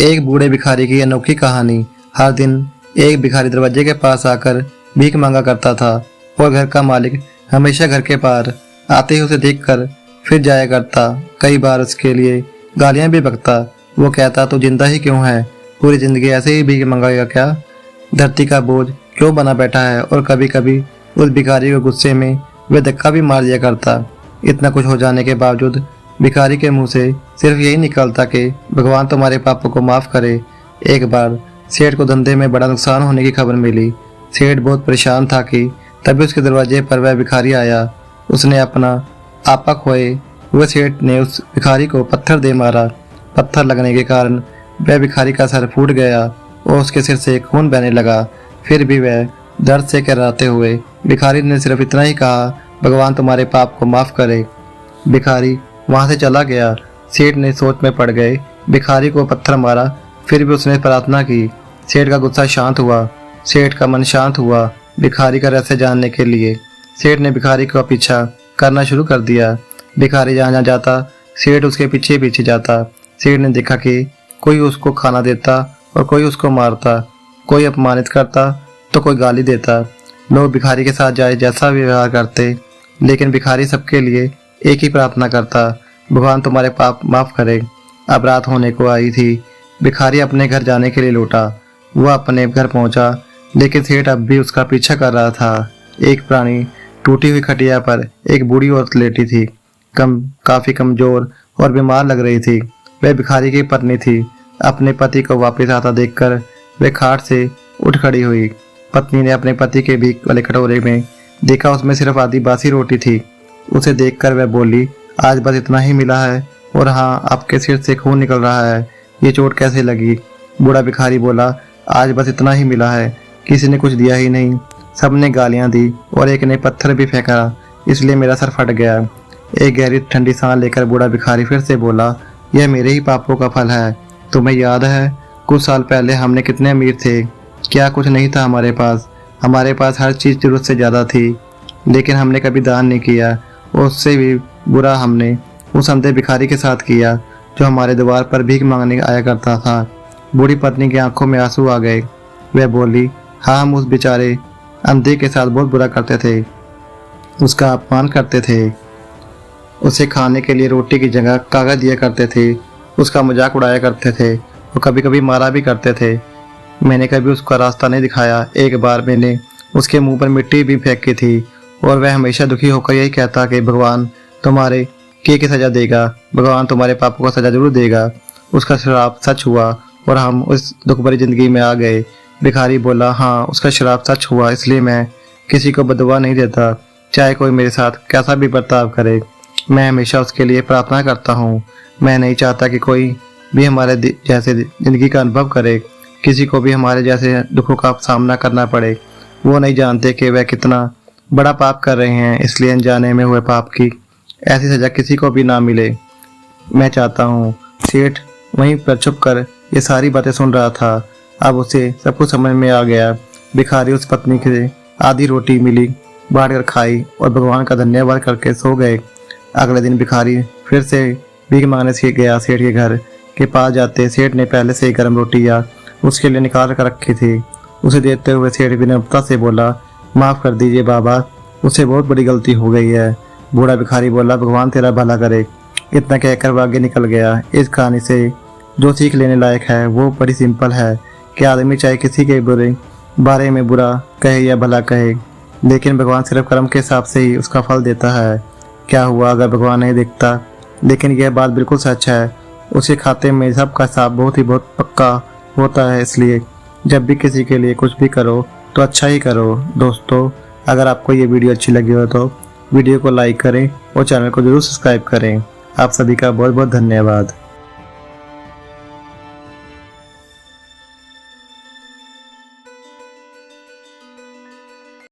एक बूढ़े भिखारी की अनोखी कहानी। हर दिन एक भिखारी दरवाजे के पास आकर भीख मांगा करता था और घर का मालिक हमेशा घर के पार आते ही उसे देखकर फिर जाया करता। कई बार उसके लिए गालियां भी बकता। वो कहता, तू जिंदा ही क्यों है? पूरी जिंदगी ऐसे ही भीख मंगाएगा क्या? धरती का बोझ क्यों बना बैठा है? और कभी कभी उस भिखारी को गुस्से में वे धक्का भी मार दिया करता। इतना कुछ हो जाने के बावजूद भिखारी के मुंह से सिर्फ यही निकलता कि भगवान तुम्हारे पापों को माफ करे। एक बार सेठ को धंधे में बड़ा नुकसान होने की खबर मिली। सेठ बहुत परेशान था कि तभी उसके दरवाजे पर वह भिखारी आया। उसने अपना आपा खोए हुए सेठ ने उस भिखारी को पत्थर दे मारा। पत्थर लगने के कारण वह भिखारी का सर फूट गया और उसके सिर से खून बहने लगा। फिर भी वह दर्द से कराते हुए भिखारी ने सिर्फ इतना ही कहा, भगवान तुम्हारे पाप को माफ करे। भिखारी वहां से चला गया। सेठ ने सोच में पड़ गए। भिखारी को पत्थर मारा, फिर भी उसने प्रार्थना की। सेठ का गुस्सा शांत हुआ। सेठ का मन शांत हुआ भिखारी का रहस्य जानने के लिए। सेठ ने भिखारी का पीछा करना शुरू कर दिया। भिखारी जहाँ जहाँ जाता सेठ उसके पीछे पीछे जाता। सेठ ने देखा कि कोई उसको खाना देता और कोई उसको मारता, कोई अपमानित करता तो कोई गाली देता। लोग भिखारी के साथ जाए जैसा व्यवहार करते, लेकिन भिखारी सबके लिए एक ही प्रार्थना करता, भगवान तुम्हारे पाप माफ करे। अब रात होने को आई थी। भिखारी अपने घर जाने के लिए लौटा। वह अपने घर पहुंचा, लेकिन सेठ अब भी उसका पीछा कर रहा था। एक प्राणी टूटी हुई खटिया पर एक बूढ़ी औरत लेटी थी। काफी कमजोर और बीमार लग रही थी। वह भिखारी की पत्नी थी। अपने पति को वापस आता देखकर वह खाट से उठ खड़ी हुई। पत्नी ने अपने पति के भीख वाले कटोरे में देखा, उसमें सिर्फ आधी बासी रोटी थी। उसे देखकर वह बोली, आज बस इतना ही मिला है और हाँ, आपके सिर से खून निकल रहा है, ये चोट कैसे लगी? बूढ़ा भिखारी बोला, आज बस इतना ही मिला है, किसी ने कुछ दिया ही नहीं। सबने गालियां दी और एक ने पत्थर भी फेंका, इसलिए मेरा सर फट गया। एक गहरी ठंडी सांस लेकर बूढ़ा भिखारी फिर से बोला, यह मेरे ही पापों का फल है। तुम्हें याद है कुछ साल पहले हमने कितने अमीर थे? क्या कुछ नहीं था हमारे पास? हमारे पास हर चीज जरूरत से ज्यादा थी, लेकिन हमने कभी दान नहीं किया। और उससे भी बुरा हमने उस अंधे भिखारी के साथ किया जो हमारे द्वार पर भीख मांगने आया करता था। बूढ़ी पत्नी की आंखों में आंसू आ गए। वह बोली, हाँ, हम उस बेचारे अंधे के साथ बहुत बुरा करते थे, उसका अपमान करते थे, उसे खाने के लिए रोटी की जगह कागज दिया करते थे, उसका मजाक उड़ाया करते थे और कभी कभी मारा भी करते थे। मैंने कभी उसका रास्ता नहीं दिखाया। एक बार मैंने उसके मुंह पर मिट्टी भी फेंकी थी और वह हमेशा दुखी होकर यही कहता कि भगवान तुम्हारे की सजा देगा, भगवान तुम्हारे पापों का सजा जरूर देगा। उसका श्राप सच हुआ और हम उस दुख भरी जिंदगी में आ गए। भिखारी बोला, हाँ, उसका श्राप सच हुआ, इसलिए मैं किसी को बददुआ नहीं देता, चाहे कोई मेरे साथ कैसा भी बर्ताव करे। मैं हमेशा उसके लिए प्रार्थना करता हूँ। मैं नहीं चाहता कि कोई भी हमारे जैसे जिंदगी का अनुभव करे, किसी को भी हमारे जैसे दुखों का सामना करना पड़े। वो नहीं जानते कि वह कितना बड़ा पाप कर रहे हैं, इसलिए अनजाने में हुए पाप की ऐसी सजा किसी को भी ना मिले। मैं चाहता हूँ। सेठ वहीं पर छुप कर ये सारी बातें सुन रहा था। अब उसे सब कुछ समझ में आ गया। भिखारी उस पत्नी के आधी रोटी मिली बांट कर खाई और भगवान का धन्यवाद करके सो गए। अगले दिन भिखारी फिर से भीख मांगने से गया। सेठ के घर के पास जाते सेठ ने पहले से ही गर्म रोटियां उसके लिए निकाल कर रखी थी। उसे देते हुए सेठ विनम्रता से बोला, माफ कर दीजिए बाबा, उससे बहुत बड़ी गलती हो गई है। बूढ़ा भिखारी बोला, भगवान तेरा भला करे। इतना कहकर वह आगे निकल गया। इस कहानी से जो सीख लेने लायक है वो बड़ी सिंपल है कि आदमी चाहे किसी के बुरे बारे में बुरा कहे या भला कहे, लेकिन भगवान सिर्फ कर्म के हिसाब से ही उसका फल देता है। क्या हुआ अगर भगवान नहीं देखता? लेकिन यह बात बिल्कुल सच है, उसके खाते में सबका हिसाब बहुत पक्का होता है। इसलिए जब भी किसी के लिए कुछ भी करो तो अच्छा ही करो। दोस्तों, अगर आपको ये वीडियो अच्छी लगी हो तो वीडियो को लाइक करें और चैनल को जरूर सब्सक्राइब करें। आप सभी का बहुत बहुत धन्यवाद।